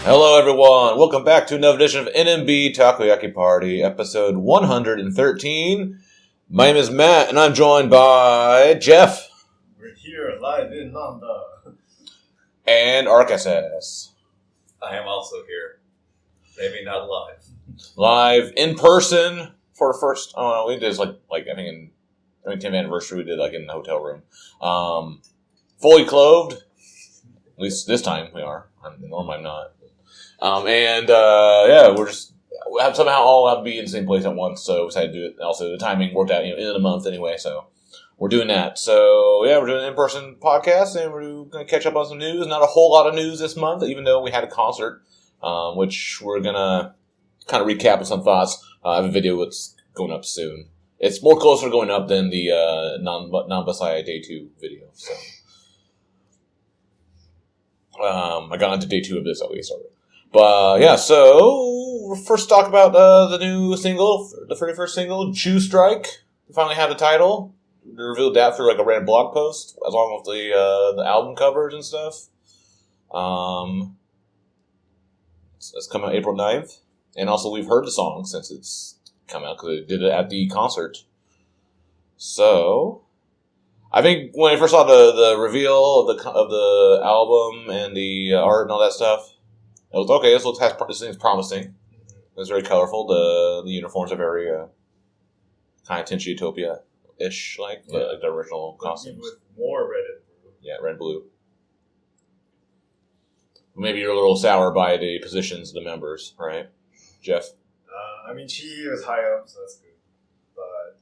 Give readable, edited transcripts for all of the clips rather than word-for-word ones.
Hello everyone, welcome back to another edition of NMB Takoyaki Party, episode 113. My name is Matt, and I'm joined by Geoff. We're here live in Nanda. And RKSS. I am also here. Maybe not live. Live in person for the first, we did this I think 10th anniversary, we did in the hotel room. Fully clothed, at least this time we are. Normally I'm not. We somehow all have to be in the same place at once, so we decided to do it. Also, the timing worked out, end of the month anyway, so we're doing that. So, yeah, we're doing an in-person podcast, and we're going to catch up on some news. Not a whole lot of news this month, even though we had a concert, which we're going to kind of recap with some thoughts. I have a video that's going up soon. It's more closer to going up than the non-Basai Day 2 video, so. I got into Day 2 of this, at least, already. But, yeah, so, we'll first talk about the new single, the very first single, Chu Strike. We finally have the title. They revealed that through, a random blog post, along with the album covers and stuff. It's coming out April 9th. And also, we've heard the song since it's come out, because they did it at the concert. So, I think when I first saw the reveal of the album and the art and all that stuff, I was okay. This thing's promising. It's very colorful. The uniforms are very kind of Tenchi Utopia-ish, the original costumes. With more red and blue. Yeah, red and blue. Maybe you're a little sour by the positions of the members, right, Geoff? Chi was high up, so that's good. But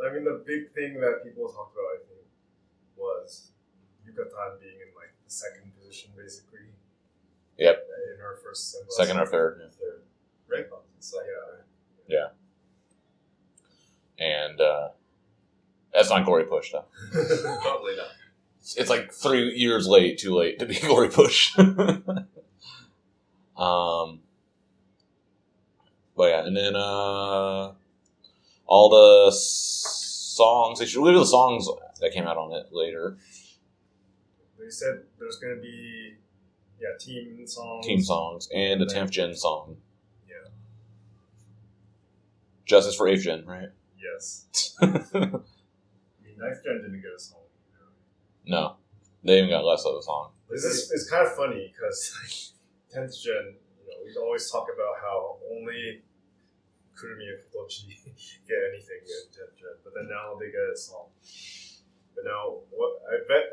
the big thing that people talked about, I think, was Yucatan being in the second position, basically. Yep. In her first single. Second or third. Yeah. Third. Right. So, yeah. And that's not Glory Push, though. Totally not. It's 3 years too late to be Glory Push. But yeah, and then all the songs, they should reveal the songs that came out on it later. They said there's going to be team songs and a 10th gen song. Yeah. Justice for 8th gen, right? Yes. 9th gen didn't get a song. No. They even got less of a song. It's kind of funny because 10th gen, we always talk about how only Kurumi and Kotochi get anything in 10th gen, but then now they get a song. But now,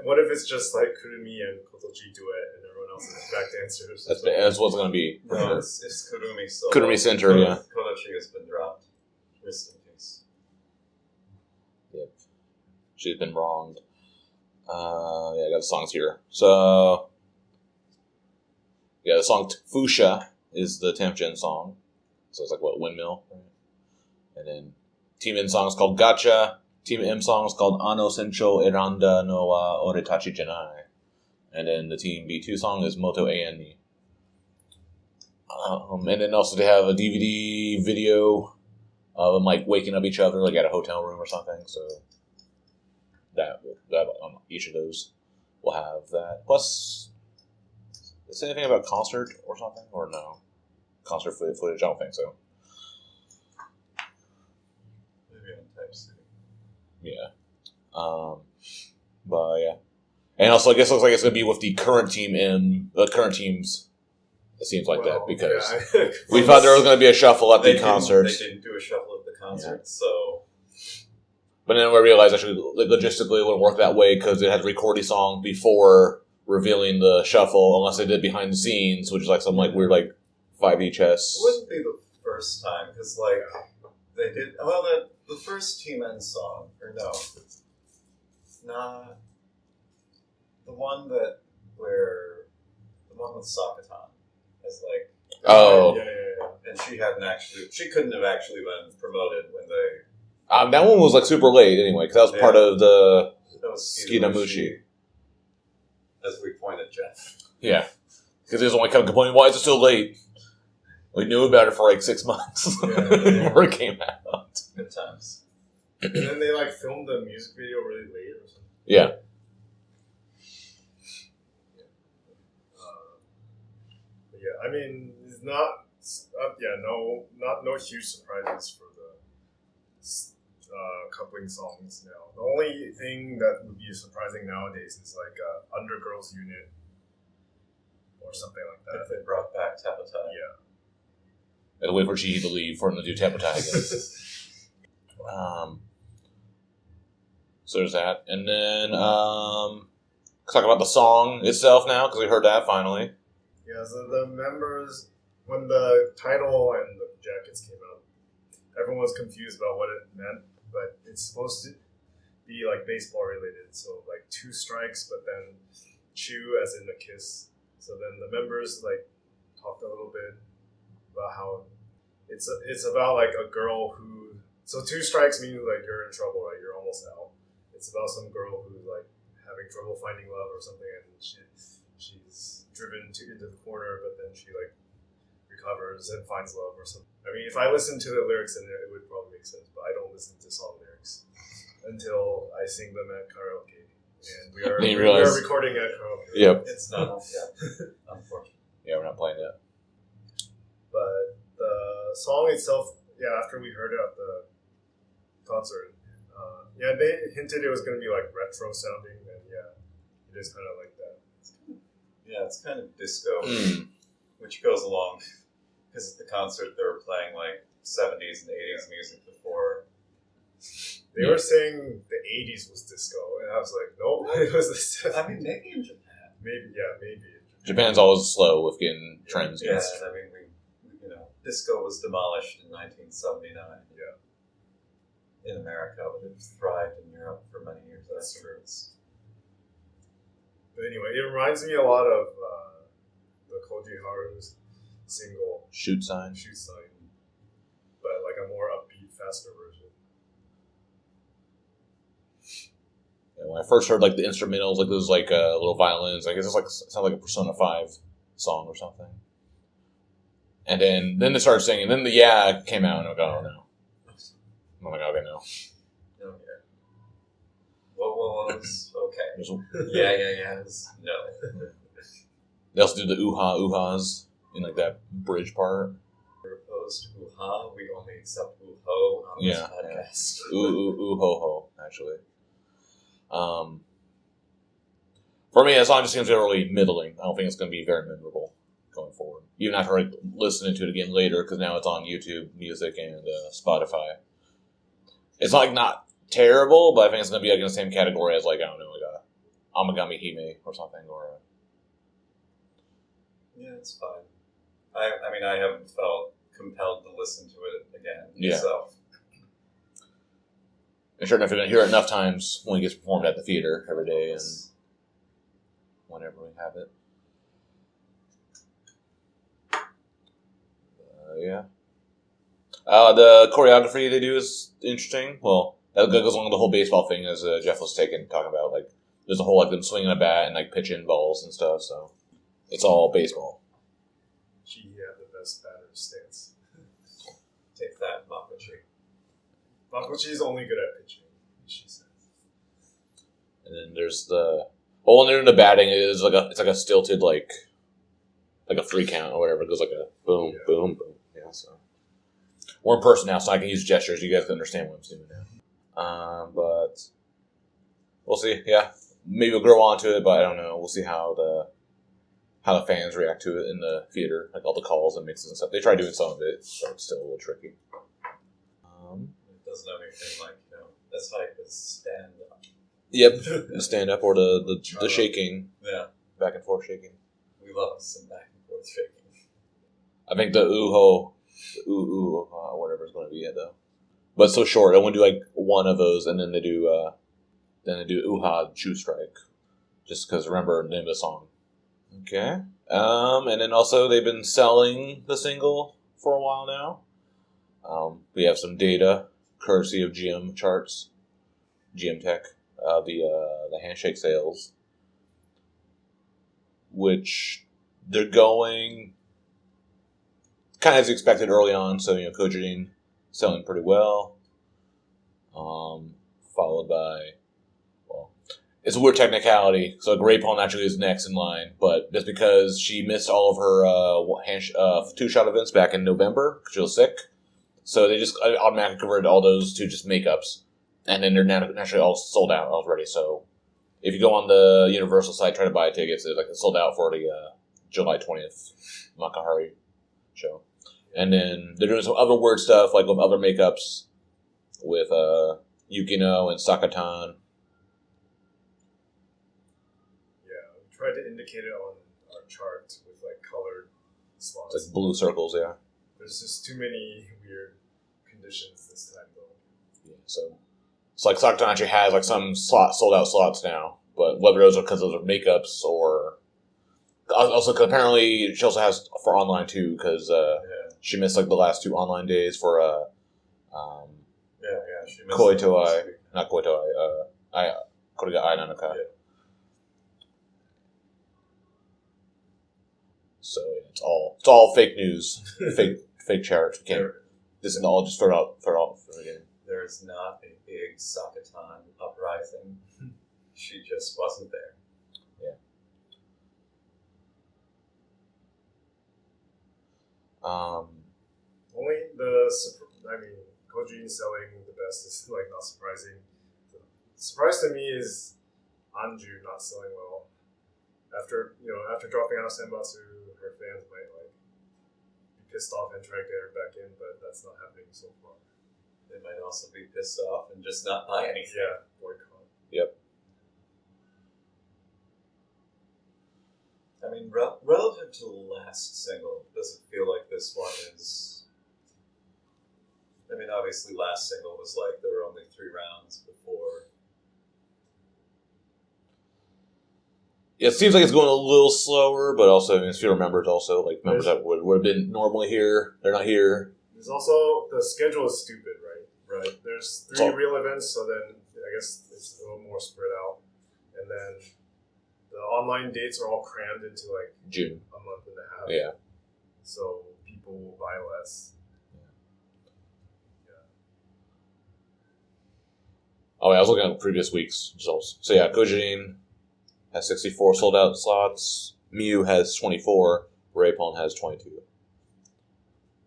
what if it's just Kurumi and Kotochi do it and everyone else is back dancers? That's what's going to be. No, it's Kurumi still. Kurumi Center, yeah. Kotochi has been dropped. Just in case. Yep. She's been wronged. I got the songs here. So, the song Fusha is the 10th gen song. So it's Windmill? Right? And then Team N song is called Gacha. Team M song is called Ano Sencho Eranda no wa Oretachi Janai. And then the Team B2 song is Moto Ani. And then also they have a DVD video of them waking up each other at a hotel room or something. So that each of those will have that. Plus, is anything about concert or something? Or no? Concert footage? I don't think so. Maybe on Type-C. Yeah. But yeah. And also, I guess it looks like it's going to be with the current team the current teams. It seems like that because we thought there was going to be a shuffle at the concert. They didn't do a shuffle at the concert, so. But then we realized actually logistically it wouldn't work that way because it had to record the song before revealing the shuffle, unless they did behind the scenes, which is some weird 5 HS. It wouldn't be the first time because they did the first Team N song not the one with Sakatan is and she couldn't have actually been promoted when they that one was super late anyway because that was part of the Skinamushi. As we pointed, Jeff. Yeah, because there's only come complaining, why is it so late? We knew about it for 6 months before it came out. Good times. And then they filmed the music video really late or something. Yeah. Yeah, I mean, it's not. No huge surprises for the coupling songs now. The only thing that would be surprising nowadays is like Undergirls Unit or something like that. If they brought back Tapatai. Yeah. Gotta wait for Chi to leave for him to do Tapatai again. So there's that. And then, let's talk about the song itself now, because we heard that finally. Yeah, so the members, when the title and the jackets came out, everyone was confused about what it meant, but it's supposed to be like baseball related. So like Chu Strikes, but then Chu as in the kiss. So then the members like talked a little bit about how it's about like a girl who. So Chu Strikes means like you're in trouble, right? You're almost out. It's about some girl who's like having trouble finding love or something, and she's driven into the corner, but then she like recovers and finds love or something. I mean, if I listen to the lyrics, then it would probably make sense, but I don't listen to song lyrics until I sing them at karaoke, and we are recording at karaoke. Yep. It's not. Yeah. Unfortunately. Yeah, we're not playing yet. But the song itself, after we heard it at the concert, they hinted it was going to be like retro sounding, and it is kind of like that. Yeah, it's kind of disco, which goes along because at the concert they were playing like 70s and 80s music before. They were saying the 80s was disco, and I was like, nope, it was the 70s. I mean, maybe in Japan. Maybe. Japan's always slow with getting trends. Yeah, I mean, disco was demolished in 1979. Yeah. In America, but it thrived in Europe for many years afterwards. But anyway, it reminds me a lot of the Koji Haru's single Shoot Sign, but like a more upbeat, faster version. Yeah, when I first heard like the instrumentals, like those like little violins, I guess it's like sounds like a Persona 5 song or something. And then they started singing. Then the came out, and I go, oh no. Oh my god, okay, no. Okay. Well, it's okay. Yeah. No. They also do the oohas in like that bridge part. We're opposed to ooha. We only accept ooho on this podcast. Ooh ho ho, actually. For me, that song just seems really middling. I don't think it's going to be very memorable going forward. Even after like, listening to it again later, because now it's on YouTube Music and Spotify. It's not terrible, but I think it's going to be like in the same category as like, I don't know, like a Amagami Hime or something. Yeah, it's fine. I mean, I haven't felt compelled to listen to it again. Yeah. So. And sure enough, you're going to hear it enough times when it gets performed at the theater every day and whenever we have it. The choreography they do is interesting. Well, that goes along with the whole baseball thing, as Geoff was talking about. Like, there's a whole like them swinging a bat and like pitching balls and stuff. So it's all baseball. She had the best batter stance. Take that, Makochi. Makochi's only good at pitching, she says. And then there's when they're in the batting, it's like a stilted like a 3 count or whatever. It goes like a boom, boom, boom. Yeah, so. We're in person now, so I can use gestures. You guys can understand what I'm doing now. But we'll see. Yeah, maybe we'll grow onto it, but I don't know. We'll see how the fans react to it in the theater, like all the calls and mixes and stuff. They try doing some of it, so it's still a little tricky. It doesn't have anything like as hype as stand up. Yep, the stand up or the shaking. Yeah, back and forth shaking. We love some back and forth shaking. I think the whatever it's going to be though. But it's so short. I want to do like one of those, and then they do Uha Chu Strike, just because remember the name of the song. Okay. And then also they've been selling the single for a while now. We have some data courtesy of GM Charts, GM Tech, the handshake sales, which they're going kind of as expected early on. So Kojin selling pretty well, followed by it's a weird technicality. So Grapon actually is next in line, but just because she missed all of her 2-shot events back in November because she was sick, so they just automatically converted all those to just makeups, and then they're naturally all sold out already. So if you go on the Universal site, try to buy tickets, it's sold out for the July 20th Makuhari show. And then they're doing some other weird stuff, like with other makeups, with Yukino and Sakatan. Yeah, we tried to indicate it on our chart with like colored slots. It's like blue circles, yeah. There's just too many weird conditions this time, though. Yeah, so it's like Sakatan actually has like some sold out slots now, but whether those are because those are makeups or also cause apparently she also has for online too because she missed like the last 2 online days for she missed Koitoi, not Koitoi, Koriga Ai Nanaka. Yeah. So it's all fake news, fake charts. We can't. This is all just throw out from the beginning. There's not a big Sakatan uprising. She just wasn't there. Yeah. Only Koji selling the best is like not surprising. The surprise to me is Anju not selling well. After dropping out of Senbatsu, her fans might like be pissed off and try to get her back in, but that's not happening so far. They might also be pissed off and just not buy anything. Yeah, boycott. Yep. I mean, relative to the last single, does it feel like this one is... I mean, obviously last single was like there were only 3 rounds before. Yeah, it seems like it's going a little slower, but also, if you remember, it's also like members that would have been normally here, they're not here. There's also, the schedule is stupid, right? Right. There's 3 real events, so then I guess it's a little more spread out. And then the online dates are all crammed into like June. a month and a half. Yeah. So people will buy less. Oh, yeah, I was looking at previous week's results. So yeah, Kojin has 64 sold out slots. Miu has 24. Raypon has 22.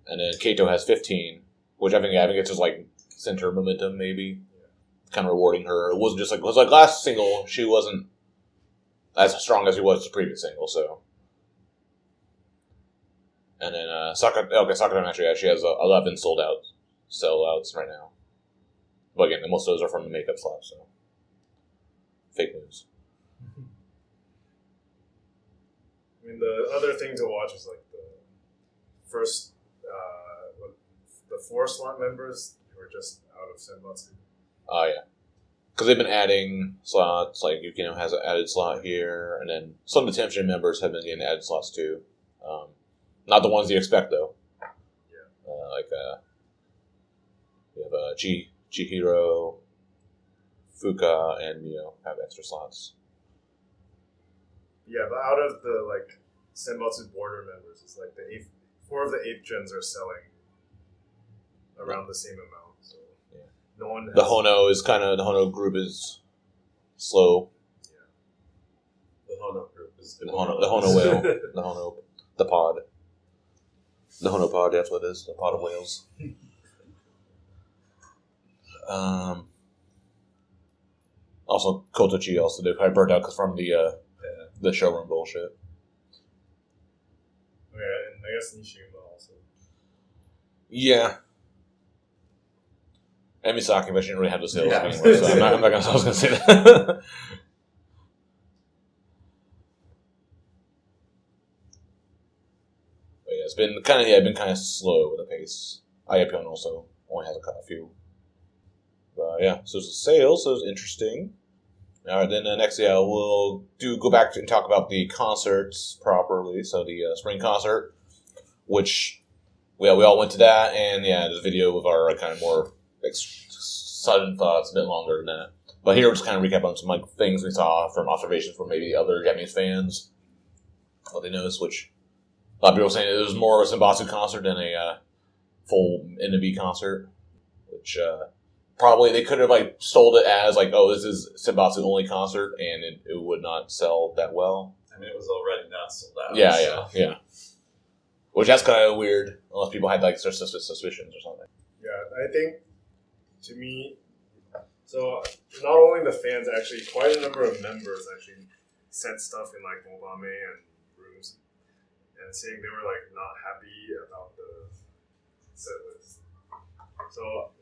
And then Kato has 15, which I think it's just like sent her momentum, maybe. Yeah. Kind of rewarding her. It wasn't just like, because like last single, she wasn't as strong as she was the previous single, so. And then Sakura actually has 11 sellouts right now. But again, most of those are from the makeup slots, so. Fake news. I mean, the other thing to watch is like the first, the 4 slot members who are just out of Senbatsu. Oh, yeah. Because they've been adding slots, like Yukino has an added slot here, and then some of the Temption members have been getting added slots too. Not the ones you expect, though. Yeah. We have Chihiro, Fuka, and Mio have extra slots. Yeah, but out of the like Senbatsu border members, it's like 4 of the 8 gens are selling around the same amount. So yeah. No one. The Hono group is slow. The Hono group is The Hono whale, the pod, the Hono pod. That's what it is. The pod of whales. Also, Kotochi also did quite burnt out because from the showroom bullshit. Yeah, and I guess Nishima also. Yeah. And Misaki, but she didn't really have the sales Yeah. anyway, so I was going to say that. But yeah, it's been kind of slow with the pace. Ayapion also only has a few. But yeah, so it's a sale, so it's interesting. All right, then next, we'll go back and talk about the concerts properly. So the spring concert, which we all went to that, and there's a video with our kind of more sudden thoughts, a bit longer than that. But here we'll just kind of recap on some like things we saw from observations from maybe other Japanese fans, what they noticed, which a lot of people were saying it was more of a Senbatsu concert than a full NMB concert, which probably they could have like sold it as like, oh, this is Senbatsu only concert, and it would not sell that well. I mean, it was already not sold out. Yeah. Which that's kind of weird, unless people had like suspicions or something. Yeah, I think to me, so not only the fans, actually, quite a number of members actually sent stuff in like Mobame and rooms, and saying they were like not happy about the set list. So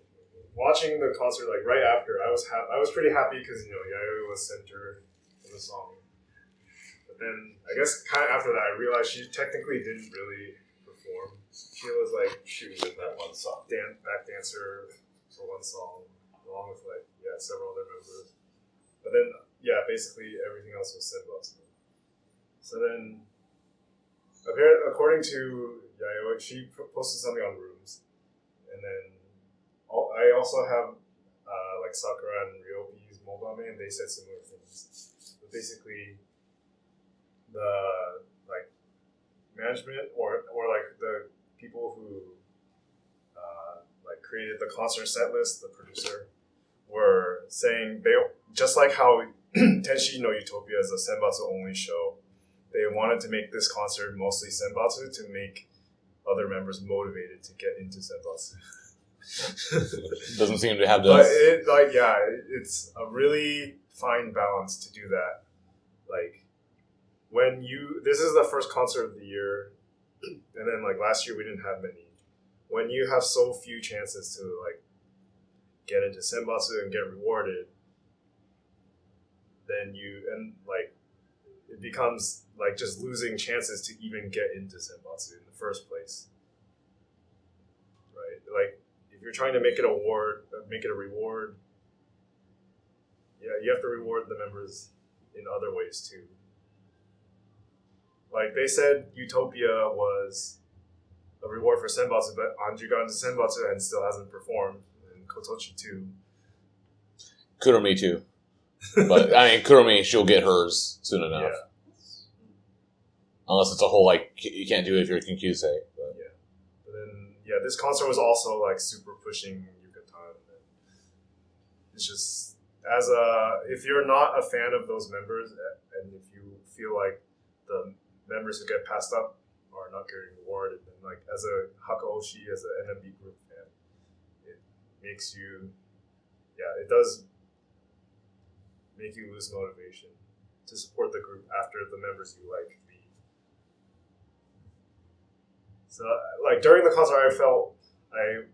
watching the concert, like right after, I was pretty happy because Yayoi was center of the song. But then I guess kind of after that, I realized she technically didn't really perform. She was in that one song, back dancer for one song, along with several other members. But then basically everything else was said about her. So then, according to Yayoi, she posted something on Rooms, and then I also have Sakura and Ryobi's Mobame, and they said similar things. But basically, the management or the people who created the concert set list, the producer, were saying they just like how Tenshi no Utopia is a Senbatsu only show. They wanted to make this concert mostly Senbatsu to make other members motivated to get into Senbatsu. Doesn't seem to have but it's a really fine balance to do that. This is the first concert of the year, and then last year we didn't have many. When you have so few chances to get into Senbatsu and get rewarded, then it becomes just losing chances to even get into Senbatsu in the first place, right? If you're trying to make it a reward, you have to reward the members in other ways too. They said Utopia was a reward for Senbatsu, but Anju got into Senbatsu and still hasn't performed, and Kotochi too. Kurumi too. But I mean, Kurumi, she'll get hers soon enough. Yeah. Unless it's a whole you can't do it if you're a Kinkusei. But. Yeah. But then this concert was also super pushing Yucatan. And it's just if you're not a fan of those members, and if you feel like the members who get passed up are not getting rewarded, then as a Hakaoshi, as an NMB group fan, it makes you, it does make you lose motivation to support the group after the members you like leave. So during the concert, I felt I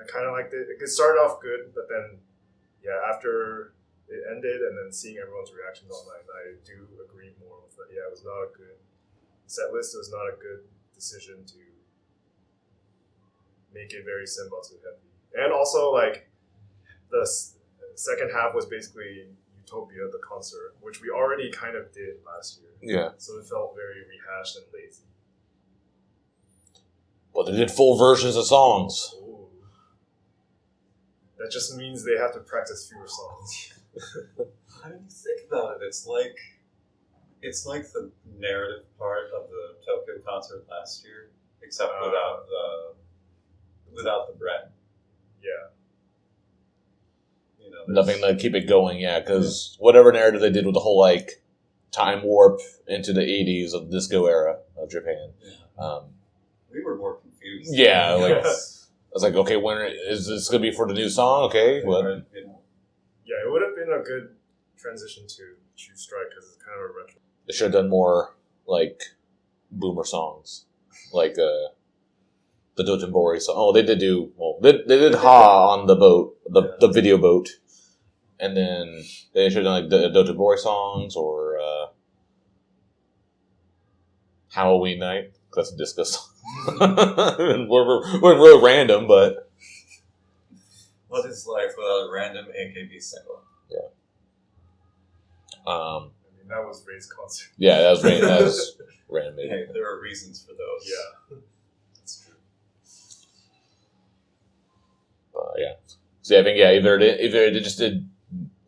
kind of liked it. It started off good, but then after it ended and then seeing everyone's reactions online, I do agree more with that. It was not a good set list. It was not a good decision to make it very Senbatsu heavy. And also, the second half was basically Utopia, the concert, which we already kind of did last year. Yeah. So it felt very rehashed and lazy. But they did full versions of songs. Ooh. That just means they have to practice fewer songs. I mean, think about it. It's like the narrative part of the Tokyo concert last year, except without the bread. Yeah. Nothing to keep it going, because whatever narrative they did with the whole time warp into the 80s of the disco era of Japan. Yeah. We were more confused. Yeah, I was okay, when is this going to be for the new song? Okay, well, it would have been a good transition to Chu Strike because it's kind of a retro. They should have done more boomer songs, the Dotonbori song. Oh, they did do they did Ha on the boat, the video boat, and then they should have done the Dotonbori songs or Halloween Night. That's a disco song. we're real random, but what is life without a random AKB single? Yeah. That was Ray's concert. Yeah, that was Ray. That was random. Hey, there are reasons for those. Yeah, that's true. So I think either they just did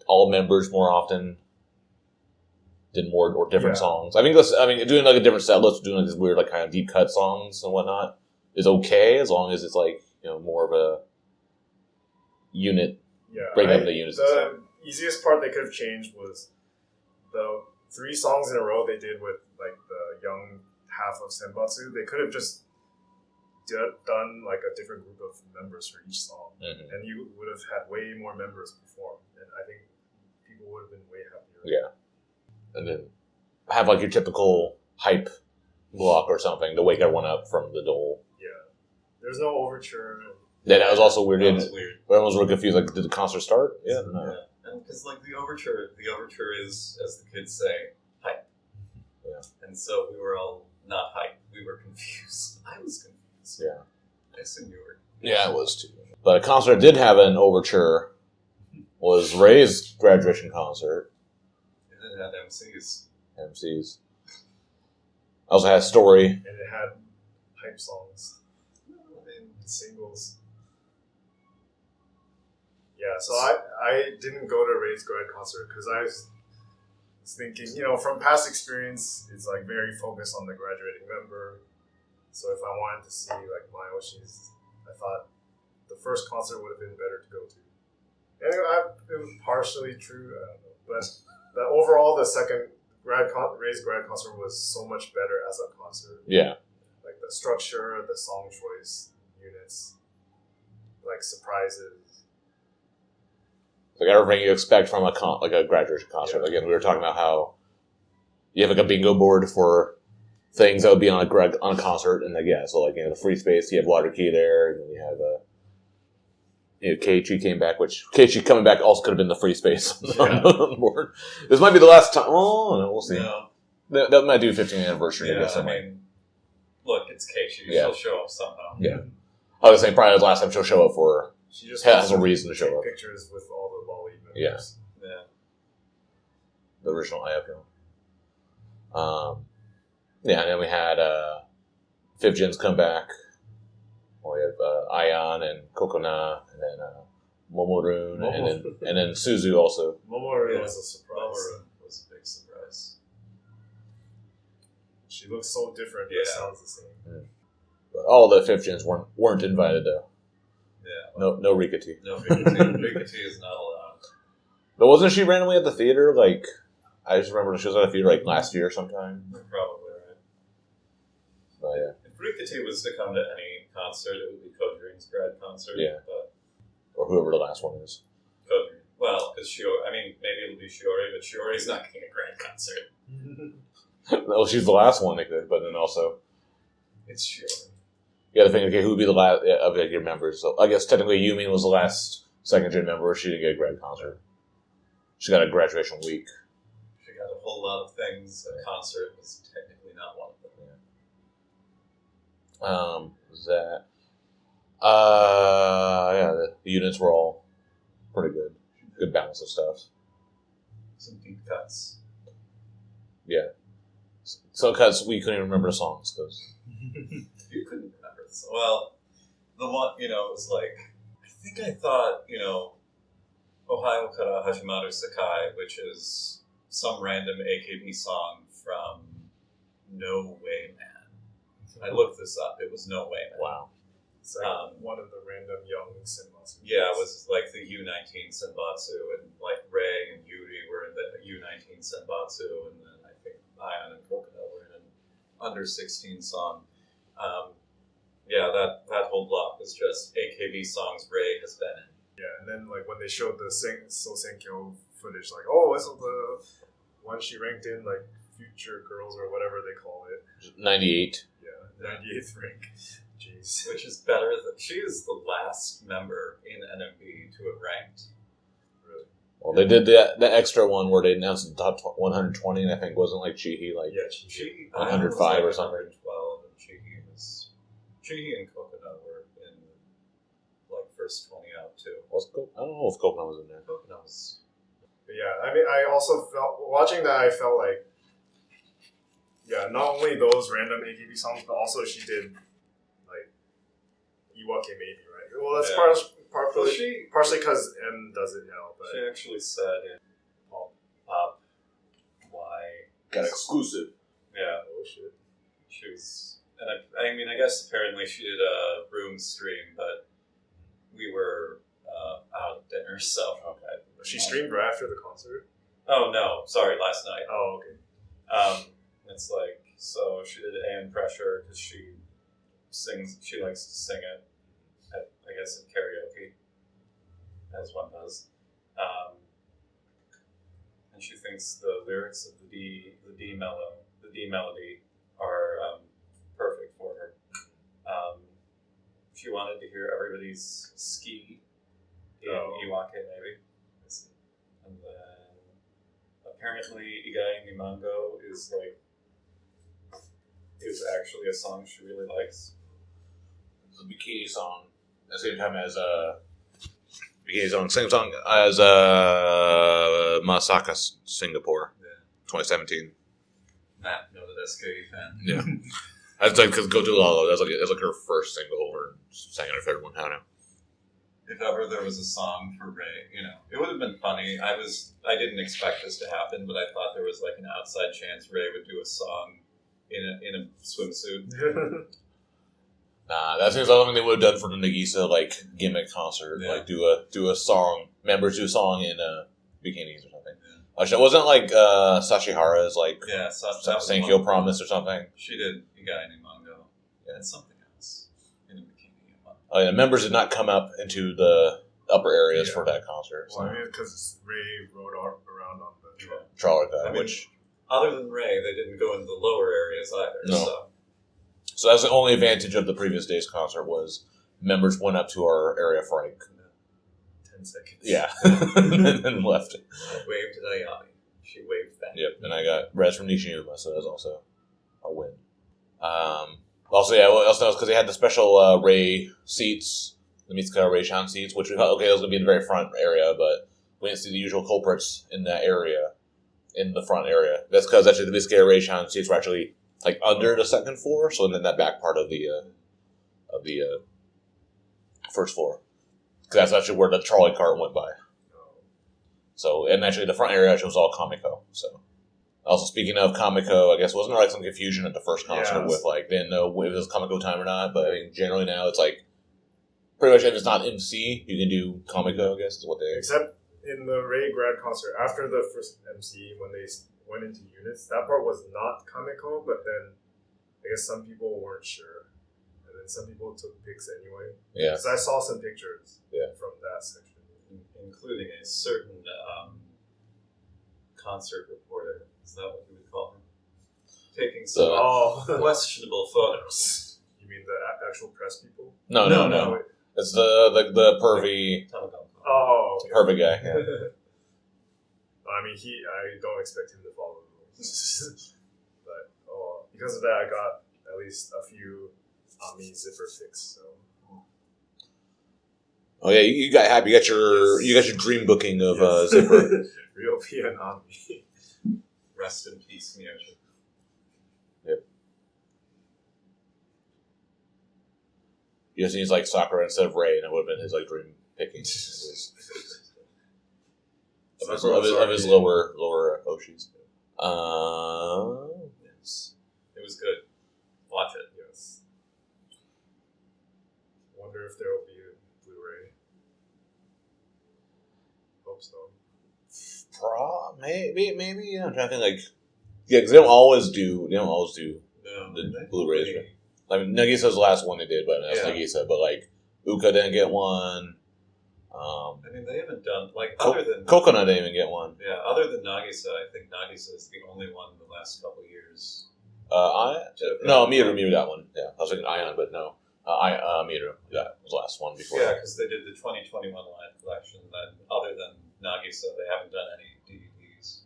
all members more often, did more or different songs. I think doing a different set list, doing these weird kind of deep cut songs and whatnot is okay as long as it's more of a unit break up the units. The easiest part they could have changed was the 3 songs in a row they did with like the young half of Senbatsu. They could have just done like a different group of members for each song, and you would have had way more members perform, and I think people would have been way happier. Yeah, and then have like your typical hype block or something to wake everyone up from the dole. Yeah, there's no overture. Yeah, that was also weird. That was weird. Everyone was really confused. Like, did the concert start? Yeah, no. Yeah. And because like the overture is, as the kids say, hype. Yeah. And so we were all not hype. We were confused. I was confused. Yeah. I assume you were. Yeah, it was too. But a concert that did have an overture was Ray's graduation concert. And it had MCs. MCs. Also had a story. And it had hype songs. Singles. Yeah, so I didn't go to Ray's grad concert because I was thinking, from past experience, it's like very focused on the graduating member. So if I wanted to see like Mayoshi's, I thought the first concert would have been better to go to. And it was partially true, I don't know. But overall, the second Ray's grad concert was so much better as a concert. Yeah. Like the structure, the song choice, units, like surprises. Like everything you expect from a graduation concert. Yeah. Again, we were talking about how you have like a bingo board for things that would be on a concert, and so the free space, you have Water Key there, and then you have Keiichi came back, which Keiichi coming back also could have been the free space on the board. This might be the last time. Oh, no, we'll see. No. That might do 15th anniversary. Yeah, I guess. Look, it's Keiichi. Yeah. She'll show up somehow. Yeah. I was saying probably the last time she'll show up for. She just has a reason to show up. Pictures with all the Wally members. Yeah. Yeah. The original IFL. And then we had Fifth Gens come back. We have Ion and Kokona, and then Momorun, and then Suzu also. Momorun was a surprise. Momorun was a big surprise. She looks so different, but sounds the same. Mm. But all the Fifth Gens weren't invited though. Yeah. No Rikati. No, Rikati is not allowed. But wasn't she randomly at the theater? Like, I just remember she was at the theater like last year sometime. You're probably right. But yeah. If Rikati was to come to any concert, it would be Kodrin's grad concert. Yeah. But Or whoever the last one is. Kodrin. Well, because maybe it'll be Shiori, but Shiori's not getting a grad concert. Well, she's the last one they could, but then also It's Shiori. you got to think, okay, who would be the last of your members? So I guess technically Yumin was the last second gen member. She didn't get a grad concert. She got a graduation week. She got a whole lot of things. A concert was technically not one of them. The units were all pretty good. Good balance of stuff. Some deep cuts. Yeah. So because we couldn't even remember the songs, because You couldn't remember this. Well, the one, it was like, I thought, Ohio Kara Hashimaru Sakai, which is some random AKB song from No Way Man. I looked this up. It was No Way Man. wow. It's like one of the random young Senbatsu. Yeah, it was like the U19 Senbatsu, and like Ray and Yuri were in the U19 Senbatsu, and then I think Ion and Coconut were in an under 16 song. That whole block was just AKB songs Ray has been in. Yeah, and then like when they showed the Sosenkyo footage, like, oh, isn't the one she ranked in like Future Girls or whatever they call it? 98. Yeah, 98th rank. Jeez. Which is better than she is the last member in NMB to have ranked. Really? Well, they did the extra one where they announced the top 120, and I think wasn't like Chihi like She 105 or something. 112, and Chihi and Coconut were in like first 20 out too. I don't know if Coconut was in there. Coconut was. But yeah, I mean, I also felt watching that. I felt like, not only those random AKB songs, but also she did like Iwake maybe, right? Well, that's partially because M does it now, but She actually said in Pop why. Got exclusive. Yeah. oh shit. She was, and I guess apparently she did a room stream, but we were out at dinner dinner. So She streamed right after the concert. Oh no, sorry, last night. Oh, okay. It's like, so she did And Pressure because she sings. She likes to sing it. I guess at karaoke, as one does. And she thinks the lyrics of the D melody are perfect for her. She wanted to hear everybody's ski in Iwake, maybe. And then apparently Igai Mimango is actually a song she really likes. It's a bikini song at the same time as bikini song, same song as Masaka Singapore, 2017. Matt, the SK fan. Yeah, that's like because Go to Lalo. That's like her first single or second or third one. I don't know. If ever there was a song for Ray, it would have been funny. I didn't expect this to happen, but I thought there was like an outside chance Ray would do a song in a swimsuit. Nah, that seems like something they would have done for the Nagisa gimmick concert. Yeah. Like do a song, members do a song in bikinis or something. Yeah. Actually, it wasn't like Sashihara's Sankyo Promise or something. She did Igai Nimango and something else in a bikini. Oh yeah, members did not come up into the upper areas for that concert. Well, I mean, because Ray rode around on the trawler guy, which other than Ray, they didn't go into the lower areas either. No. So that's the only advantage of the previous day's concert was members went up to our area for 10 seconds. Yeah, and then left. I waved at Ayami. She waved back. Yep, and I got res from Nishiyuma, so that was also a win. Also, yeah, what else knows because they had the special Ray seats, the Mitsuka Ray-chan seats, which we thought, okay, it was going to be in the very front area, but we didn't see the usual culprits in that area, in the front area. That's because actually the Mitsuka Ray-chan seats were actually under the second floor, so in that back part of the first floor. Because that's actually where the trolley cart went by. So, and actually the front area actually was all Kamiko. So, also speaking of Kamiko, I guess wasn't there some confusion at the first concert with they didn't know if it was Kamiko time or not. But I mean, generally now it's pretty much if it's not MC, you can do Kamiko. I guess is what they. Except in the Ray grad concert after the first MC when they went into units, that part was not Kamiko, but then I guess some people weren't sure, and then some people took pics anyway. Yeah, because I saw some pictures. From that section, including a certain concert reporter. Is that what you would call him? Taking some questionable photos. You mean the actual press people? No. It's the pervy. Oh, okay. Pervy guy. Yeah. I mean, I don't expect him to follow the rules. But because of that, I got at least a few Ami zipper pics. So. Oh yeah, you got happy. You got your dream booking of zipper. Real PN Ami. Rest in peace, Miyoshi. Yep. He just needs Sakura instead of Ray, and it would have been his dream picking. Of his lower Oshis. Yes. It was good. Watch it. Yes. Wonder if there will be a Blu-ray. Hope so. Maybe. Yeah, I'm trying to think. Because they don't always do the Blu-rays. Right? I mean, Nagisa's the last one they did, but that's Nagisa. But Uka didn't get one. I mean, they haven't done other than Coconut didn't even get one. Yeah, other than Nagisa, I think Nagisa is the only one in the last couple of years. Miru got one. Yeah, I was thinking Ion, but no. Miru was the last one before. Yeah, because they did the 2021 live collection. Then, other than Nagisa, they haven't done any DVDs.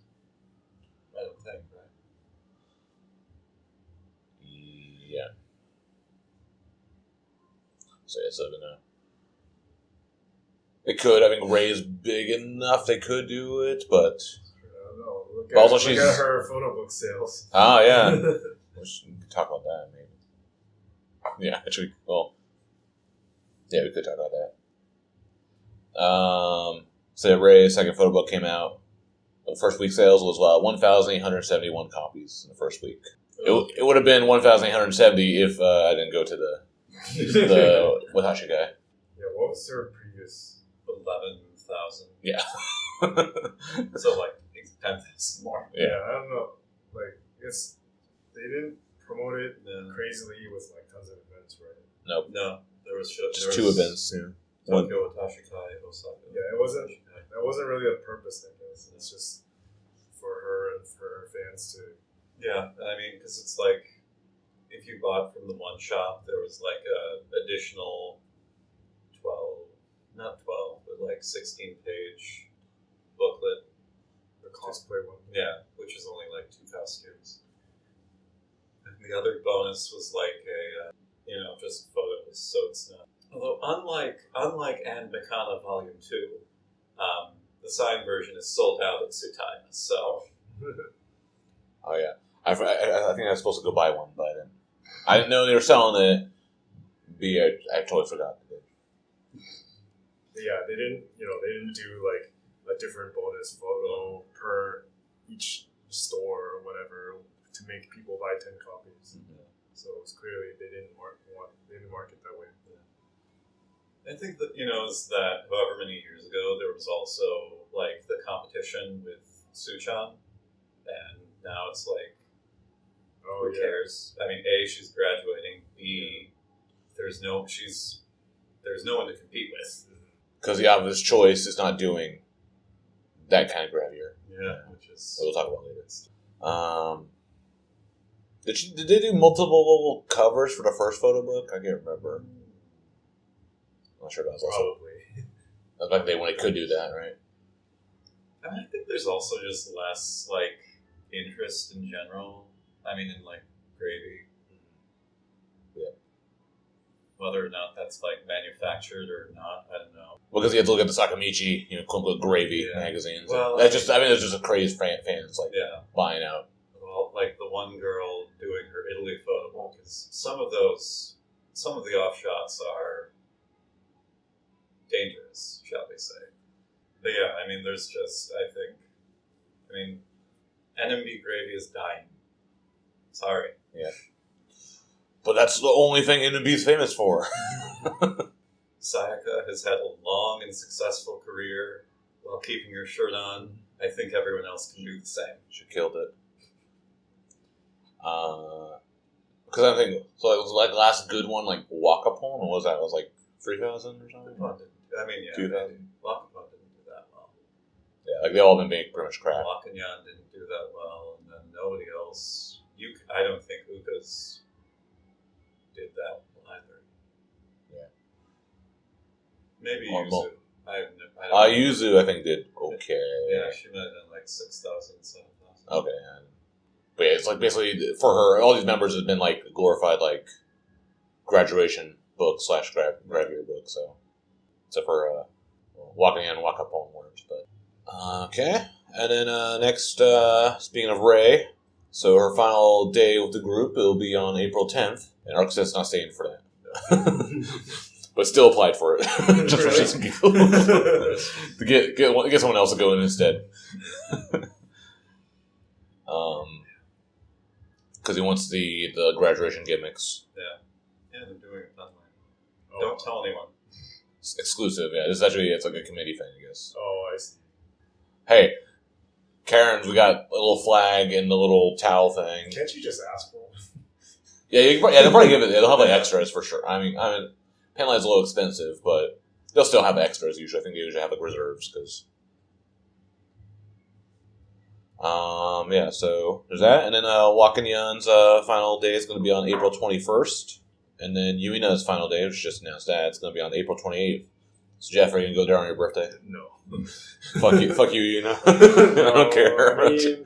I don't think, right? Yeah. So it's it could. I think Ray's big enough they could do it, but I don't know. Look she's at her photo book sales. Oh yeah, we could talk about that maybe. Yeah, actually, yeah, we could talk about that. So Ray's second photo book came out. The first week sales was 1,871 copies in the first week. It would have been 1,870 if I didn't go to the Watashi guy. Yeah, what was her previous? 11,000 10,000. Yeah. So like 10,000 more. Yeah. I don't know. Like, they didn't promote it Yeah. crazily with like tons of events, right? Nope. No, there was Just 2 events. Yeah. Tokyo, Tashikai, Osaka. Yeah, it wasn't. That wasn't really the purpose, I guess. It's just for her and for her fans to. Yeah, I mean, because it's like if you bought from the one shop, there was like a additional 16-page booklet. The cosplay one. Yeah, which is only like 2 costumes. And the other bonus was like a, just photos, so it's not. Although unlike Anne Mikana Volume 2, the signed version is sold out at Tsutaya, so. Oh yeah, I think I was supposed to go buy one, but I didn't know they were selling it. I totally forgot. Yeah, they didn't do like a different bonus photo per each store or whatever to make people buy 10 copies. Mm-hmm. So it was clearly they didn't market that way. I think that, is that however many years ago, there was also, like, the competition with Suchan, and now it's like, who cares? I mean, A, she's graduating, B, there's no one to compete with. Because the obvious choice is not doing that kind of gravure. Yeah, which is... We'll talk about later. Did they do multiple covers for the first photo book? I can't remember. I'm not sure that was also... Probably. Back then when they could do that, right? I mean, I think there's also just less, like, interest in general. I mean, in, like, gravy. Yeah. Whether or not that's, like, manufactured or not, I don't know. Well, because you have to look at the Sakamichi, quote-unquote, gravy magazines. Well, it's just a crazed fans, like, buying out. Well, like the one girl doing her Italy photo book, because some of the offshots are dangerous, shall we say. But yeah, I mean, there's just, NMB gravy is dying. Sorry. Yeah. But that's the only thing NMB is famous for. Sayaka has had a long and successful career while keeping her shirt on. I think everyone else can do the same. She killed it. Because I think, so it was like the last good one, like Wakapon, what was that? It was like 3,000 or something? 2,000. 2,000. Wakapon didn't do that well. Yeah, like they all been being pretty much crap. Wakanyan didn't do that well, and then nobody else. I don't think Uka's did that well either. Yeah. Maybe Well, Yuzu. I don't know. Yuzu, I think, did okay. Yeah, she might have done like 6,000, 7,000. Okay. But yeah, it's like basically for her, all these members have been like glorified like graduation book / gravure book. So except for Wakanyan and Wakapon weren't. But okay, and then next, speaking of Ray, so her final day with the group will be on April 10th, and Arcset's not staying for that. But still applied for it, just for some people to get someone else to go in instead. Because he wants the graduation gimmicks. Yeah, they're doing it online. Don't tell anyone. It's exclusive. Yeah, it's like a committee thing, I guess. Oh, I see. Hey, Karen's, we got a little flag and the little towel thing. Can't you just ask for one? Yeah, they'll probably give it. They'll have like extras for sure. I mean, Panlight's a little expensive, but they'll still have extras usually. I think they usually have like reserves because. Yeah, so there's that, and then Wakanyan's final day is going to be on April 21st, and then Yuina's final day, which just announced that, it's going to be on April 28th. So Geoff, are you going to go there on your birthday? No. Fuck you, Yuina. I don't care. I mean,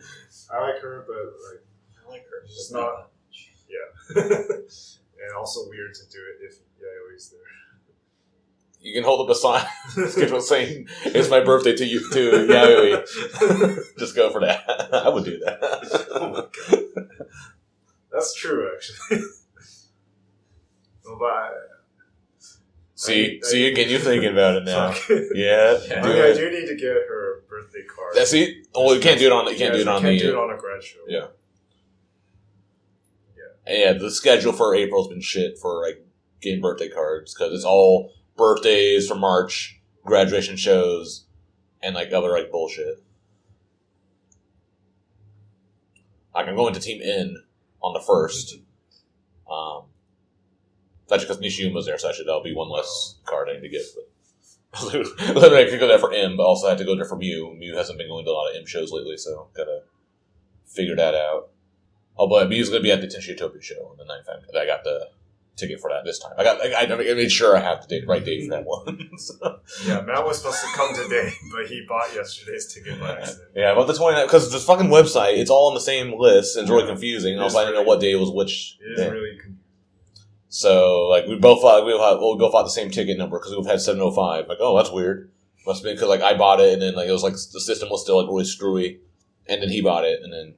I like her, but like, I like her. It's not. Yeah. And also weird to do it if Yayoi's there. You can hold up a sign saying, "It's my birthday to you, to Yayoi." Just go for that. I would do that. Oh my god. That's true, actually. See, again, you're thinking about it now. Yeah. I do need to get her birthday card. That's it. Oh, you can't do it on. You can't do it on a grad show. Yeah. Yeah. The schedule for April's been shit for like getting birthday cards because it's all birthdays for March, graduation shows, and like other like bullshit. Like I'm going to Team N on the 1st. That's because Nishiuma's there, so that'll be one less card I need to get. But literally, I could go there for M, but also I had to go there for Mew. Mew hasn't been going to a lot of M shows lately, so gotta figure that out. Oh, but Mew's gonna be at the Tenshi Utopia show on the 9th. I got the ticket for that this time. I made sure I have the right date for that one. So. Yeah, Matt was supposed to come today, but he bought yesterday's ticket by accident. Yeah, about the 29th, because this fucking website, it's all on the same list, and it's really confusing. And also, I didn't know what day it was which. It is really confusing. So, like, we both thought the same ticket number because we've had 705. Like, oh, that's weird. Must have been because, like, I bought it, and then, like, it was, like, the system was still, like, really screwy. And then he bought it, and then it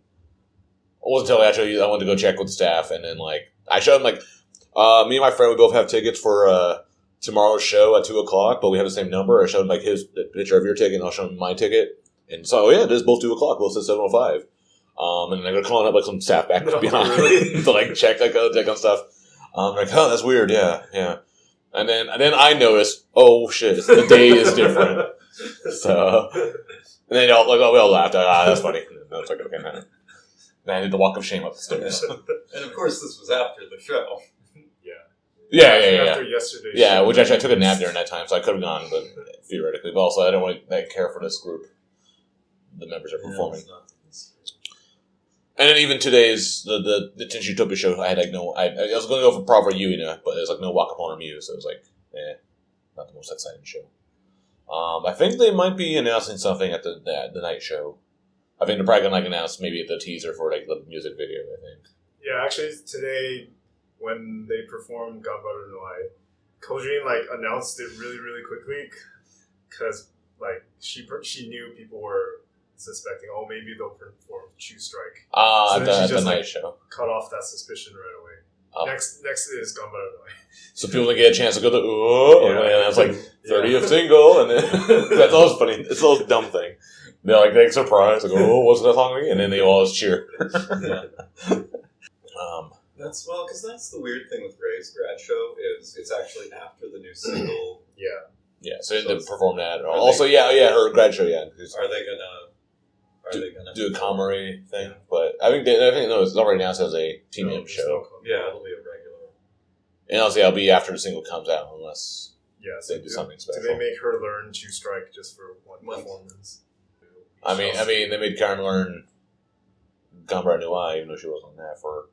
wasn't until actually I went to go check with the staff, and then, like, I showed him, like, me and my friend, we both have tickets for tomorrow's show at 2 o'clock, but we have the same number. I showed him, like, his picture of your ticket, and I'll show him my ticket. And so, yeah, it is both 2 o'clock. Both said 7:05. And they're calling up, like, some staff back behind to, like, check on stuff. Like, oh, that's weird, yeah. And then I noticed, oh shit, the day is different. So, and then we all laughed. That's funny. And I was like, okay, man. Then I did the walk of shame up the stairs. And of course, this was after the show. Yeah. After yesterday's show. Which actually I took a nap during that time, so I could have gone, but theoretically. But also, I don't really care for this group. The members are performing. And then even today's the Tenshi Utopia show, I had like I was going to go for proper Yuina, but there's like no Wakapon or Mew, so it was like, not the most exciting show. I think they might be announcing something at the night show. I think they're probably going to like announce maybe the teaser for like the music video. I think. Yeah, actually today when they performed Ganbaru no Ai, Kojin like announced it really really quickly because like she knew people were suspecting, maybe they'll perform Chu Strike. So then she just the night show. Cut off that suspicion right away. Next is Ganbaru no Ai. So people didn't get a chance to go to and it's like 30th single, and then that's always funny. It's a little dumb thing. They're like they surprised, like what's that song again? And then they all just cheer. That's because that's the weird thing with Ray's grad show is it's actually after the new single. Yeah. So they didn't perform that. Also, her grad show. Yeah. Are they gonna do a comedy thing? But I think it's already announced as a Team M show. Yeah, it'll be a regular. And also, it'll be after the single comes out, unless they do something special. Do they make her learn Chu Strike just for one performance? I mean, they made Karen learn Ganbaru no Ai, even though she wasn't on that for.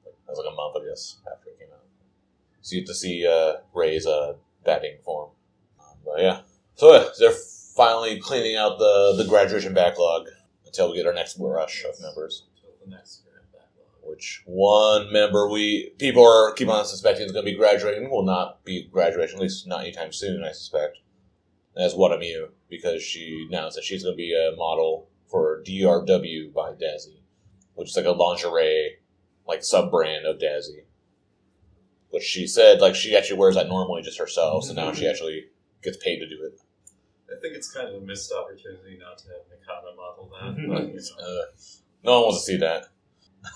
That was like a month, I guess, after it came out. So you get to see Ray's batting form. But yeah. So they're finally cleaning out the graduation backlog until we get our next rush of members. Until the next grand backlog. Which one member people are keep on suspecting is going to be graduating will not be graduating, at least not anytime soon, I suspect. And that's Watamu, because she announced that she's going to be a model for DRW by Dazzy, which is like a lingerie like sub-brand of Dazzy. Which she said, like, she actually wears that normally just herself, so now she actually gets paid to do it. I think it's kind of a missed opportunity not to have Nikana model that. But, no one wants to see that.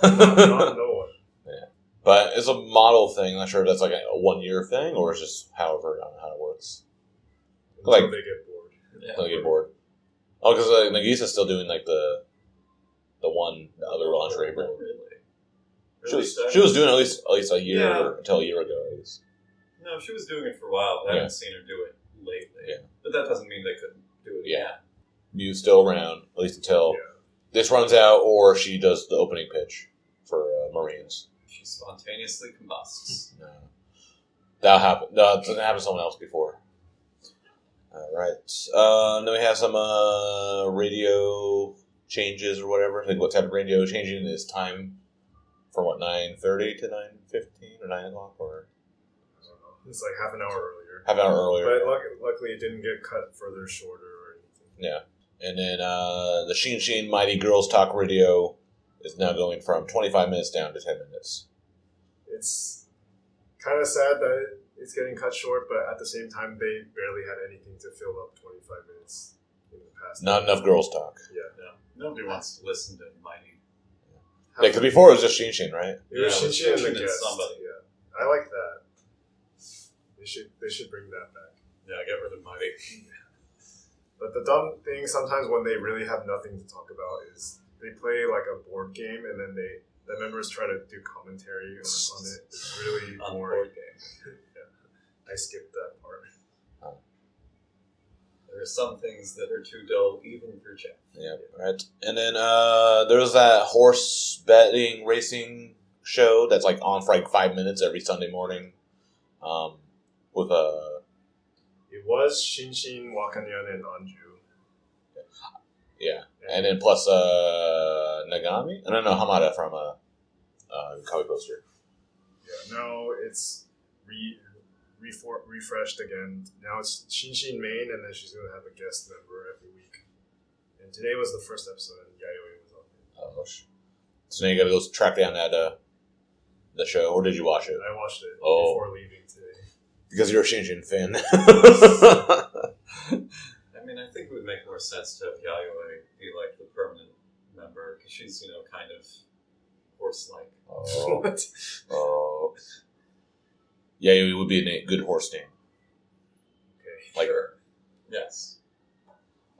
Not no one. Yeah. But it's a model thing. I'm not sure if that's like a 1 year thing, or it's just however, I don't know how it works. Until they get bored. Until they get bored. Oh, because Nagisa's still doing like the other lingerie brand. Really? She was doing at least a year until a year ago. At least. No, she was doing it for a while. I haven't seen her do it lately. Yeah. But that doesn't mean they couldn't do it again. Mew's still around, at least until this runs out, or she does the opening pitch for Marines. She spontaneously combusts. No. That'll happen. No, it happened to someone else before. Alright. Then we have some radio changes or whatever. I think what type of radio changing is time from 9:30 to 9:15 or 9 o'clock or I don't know. It's like half an hour earlier. Half an hour earlier. But luckily it didn't get cut further shorter or anything. Yeah. And then the Shin Mighty Girls Talk Radio is now going from 25 minutes down to 10 minutes. It's kind of sad that it's getting cut short, but at the same time they barely had anything to fill up 25 minutes in the past. Not enough girls talk. Yeah. Nobody wants to listen to Mighty. Yeah, because before it was just Shin, right? It was Shin and the guest. Somebody. Yeah, I like that. They should bring that back. Yeah, get rid of Mighty. But the dumb thing sometimes when they really have nothing to talk about is they play like a board game and then the members try to do commentary on it. It's really On boring. board game. Yeah. I skipped that part. There are some things that are too dull even for Geoff. Yeah, right. And then there was that horse betting racing show that's like on for like 5 minutes every Sunday morning. With It was Shinshin, Wakanyan, and Anju. yeah, and then plus Nagami. I don't know Hamada from Kawi Poster. Yeah, now it's refreshed again. Now it's Shinshin main, and then she's going to have a guest member every week. And today was the first episode, and Yayoi was on it. So now you got to go track down that the show, or did you watch it? I watched it Oh. before leaving today. Because you're a Shinshin fan. I mean, I think it would make more sense to have Yayoi be like the permanent member because she's, kind of horse-like. Oh. What? Oh. Yeah, it would be a good horse name. Okay. Like, Sure. Yes.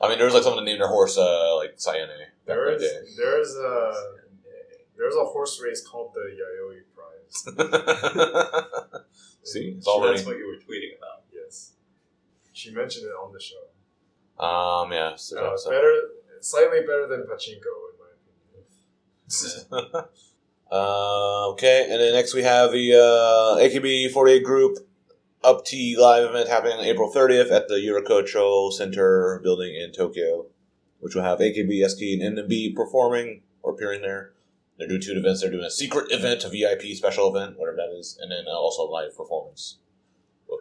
I mean, there was like someone named their horse like Sayane back in the day. There's a horse race called the Yayoi Prize. See, it's So already. that's what you were tweeting about. Yes. She mentioned it on the show. Yeah. So, It's slightly better than Pachinko, in my opinion. okay, and then next we have the AKB48 group Up Tea live event happening on April 30th at the Yurakocho Center building in Tokyo, which will have AKB, SK, and NMB performing or appearing there. They're doing 2 events. They're doing a secret event, a VIP special event, whatever that is, and then also a live performance.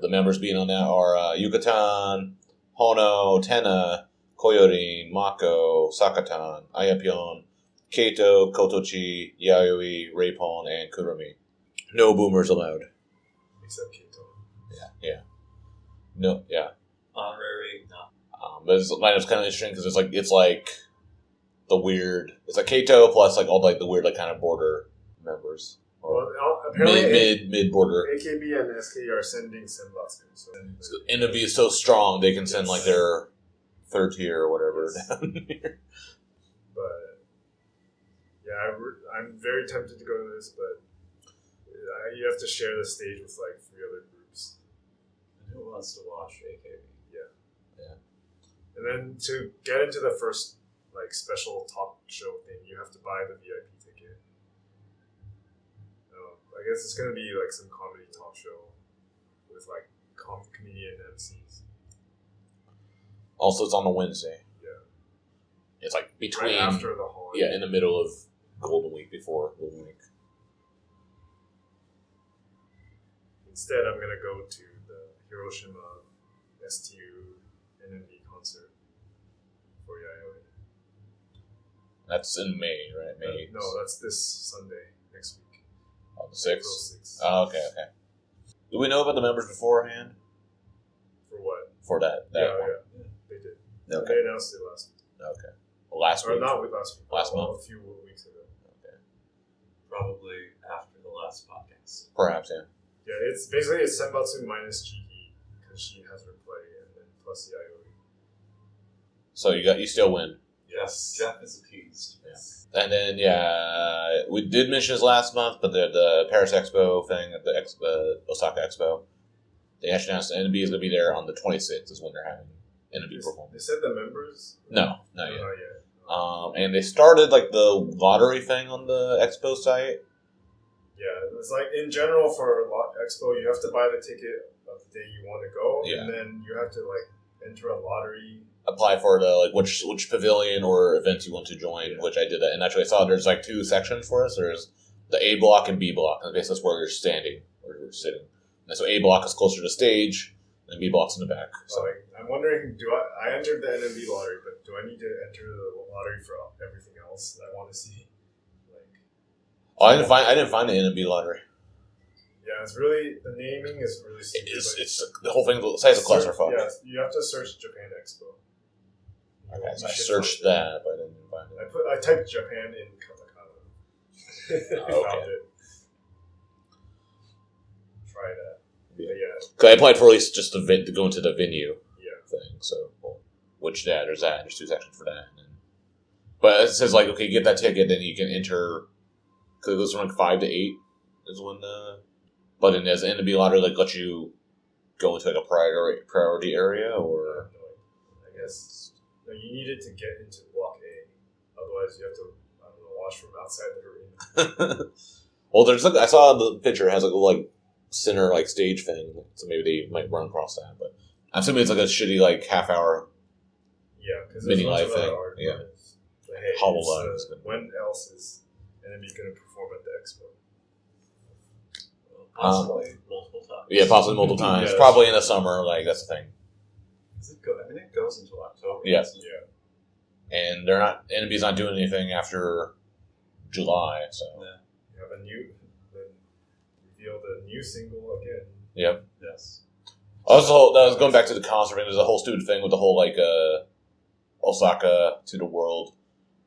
The members being on that are Yukatan, Hono, Tena, Koyorin, Mako, Sakatan, Ayapyeon, Kato, Kotochi, Yayoi, Reipon, and Kurumi. No boomers allowed. Except Kito. Yeah. No, yeah. Honorary, no. But this lineup's kind of interesting because it's like the weird. It's like Kato plus like all like the weird like kind of border members. Or Well, apparently mid border. AKB and SK are sending Senbatsu. So NMB is so strong they can send like their third tier or whatever down here. But yeah, I'm very tempted to go to this, but you have to share the stage with like 3 other groups. And who wants to watch AKB? And then to get into the first like special talk show thing, you have to buy the VIP ticket. I guess it's gonna be like some comedy talk show with like comedian MCs. Also, it's on a Wednesday. Yeah. It's like between Right after the holiday. Yeah, in the middle of Golden Week, before Golden Week. Instead, I'm gonna go to the Hiroshima STU NMB concert for Yayoi. That's in May, right? May. No, that's this Sunday next week. On the 6th. April 6th. Oh, okay. Do we know about the members beforehand? For what? For that Yeah, one? they did. Okay. They announced it last week. Okay. Well, last Or week. not with last week. Last month? A few weeks ago. Okay. Probably after the last podcast. Perhaps, yeah. Yeah, it's basically Senbatsu minus Chiki because she has her play, and then plus Yayoi. So you still win. Yes. Geoff is appeased. Yeah. And then we did mention this last month, but the Paris Expo thing, the Osaka Expo, they actually announced the NMB is going to be there on the 26th. Is when they're having NMB They performance. said the members? No, not yet. Not yet. And they started like the lottery thing on the Expo site. Yeah, it's like in general for Expo, you have to buy the ticket of the day you want to go, Yeah. and then you have to like enter a lottery. Apply for the like which pavilion or event you want to join, Yeah. which I did that. And actually, I saw there's like 2 sections for us. There's the A block and B block. And basically, that's where you're standing or you're sitting. And so A block is closer to stage, and B block's in the back. So So I'm wondering, I entered the NMB lottery, but do I need to enter the lottery for everything else that I want to see? I didn't find the NMB lottery. Yeah, it's really the naming is really stupid. It's the whole thing. Says a clusterfuck. Yeah, you have to search Japan Expo. Okay, so I You should searched find it. that, but I didn't find it. I typed Japan in katakana. I Okay. found it. Try that. Yeah. But yeah, 'Cause I applied for at least just to go into the venue yeah. thing. So which there's that. There's 2 sections for that. But it says like, okay, get that ticket, then you can enter. Because it goes from like 5 to 8 is when the. But then there's an NMB lottery like let you go into like a priority area or. I guess you needed to get into Block A, otherwise you have to watch from outside the arena. Well, there's like I saw the picture has like a like center like stage thing, so maybe they might run across that. But I'm assuming it's like a shitty like half hour. Yeah, because mini live thing. Yeah, hey, HoloLive. When else is NMB going to perform at the expo? Possibly multiple times. Yeah, possibly multiple times. Yeah, Probably in the summer. Like that's the thing. Does it go? I mean, it goes until October. Yeah. Yeah. And they're not NMB's not doing anything after July, so You have reveal the new single again. yep. Yes. Also, that was going back to the concert thing. There's a whole stupid thing with the whole like Osaka to the world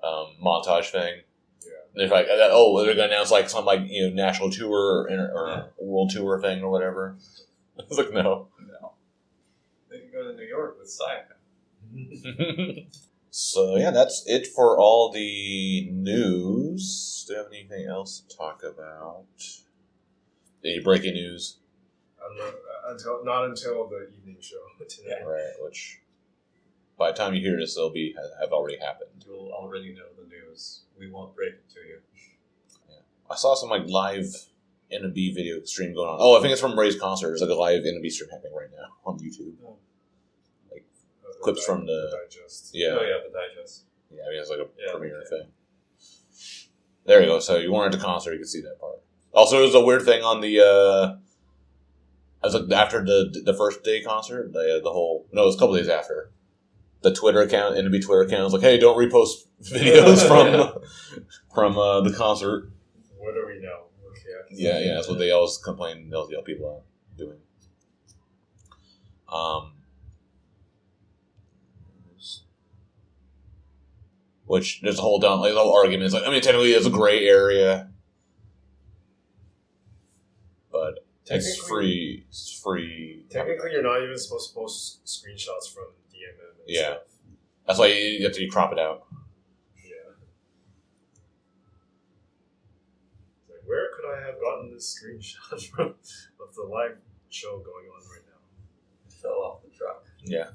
montage thing. Yeah. And they're like, oh, they're going to announce like some like national tour or world tour thing or whatever. I was like, no. They can go to New York with Sayaka. So yeah, that's it for all the news. Do you have anything else to talk about? Any breaking news? Not until the evening show today. Right, which by the time you hear this, it'll have already happened. You'll already know the news. We won't break it to you. Yeah. I saw some like live NMB video stream going on. Oh, I think it's from Ray's concert. There's like a live NMB stream happening right now on YouTube. Oh. Like clips from the digest. Yeah. Oh yeah, the digest. Yeah, I mean it's like a premiere okay. thing. There you go. So you weren't at the concert, you can see that part. Also, there was a weird thing on the. I was like after the first day concert, the whole it was a couple days after. The Twitter account, NMB Twitter account, was like, "Hey, don't repost videos from the concert." What do we know? Okay. Yeah, that's what they always complain. They'll yell people out doing. Which there's a whole argument. It's like, I mean, technically it's a gray area, but it's free. It's free. Technically, you're not even supposed to post screenshots from DMM. And stuff. That's why you have to crop it out. Yeah. It's like, where could I have gotten this screenshot from of the live show going on right now? It fell off the truck. Yeah.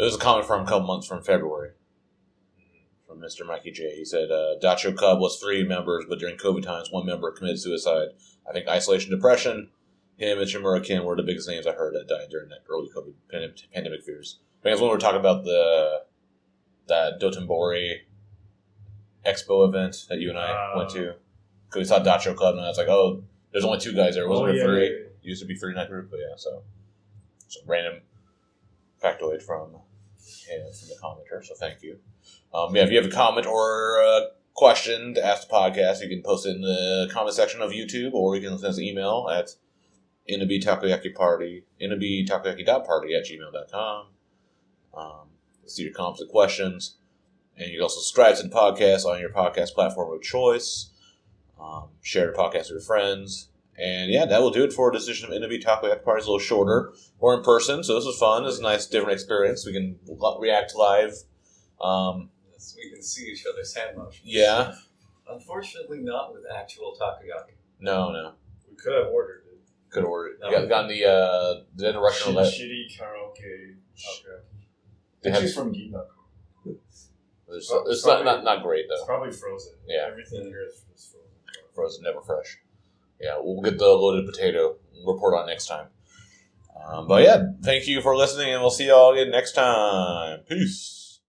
It was a comment from a couple months from February from Mr. Mikey J. He said, Dacho Cub was 3 members, but during COVID times, 1 member committed suicide. I think isolation, depression, him and Shimura Kin were the biggest names I heard that died during that early COVID pandemic fears. I think when we were talking about that Dotonbori Expo event that you and I went to. Because we saw Dacho Club, and I was like, oh, there's only 2 guys there. Wasn't there 3? Yeah. It used to be 3 in that group, but yeah, so some random factoid from the commenter, so thank you. If you have a comment or a question to ask the podcast, you can post it in the comment section of YouTube, or you can send us an email at NMB Takoyaki Party, nmbtakoyaki.party@gmail.com. See your comments and questions. And you can also subscribe to the podcast on your podcast platform of choice. Share the podcast with your friends. And yeah, that will do it for this edition of NMB Takoyaki Party. It's a little shorter. We're in person, so this was fun. It's a nice, different experience. We can react live. Yes, we can see each other's hand motions. Yeah. Unfortunately, not with actual takoyaki. No. We could have ordered it. Could order it. No. Gotten the directional shitty karaoke takoyaki. They have, She's from Gina. it's not great, though. It's probably frozen. Yeah. Everything here is frozen. Frozen, never fresh. Yeah, we'll get the loaded potato report on next time. But yeah, thank you for listening, and we'll see y'all again next time. Peace.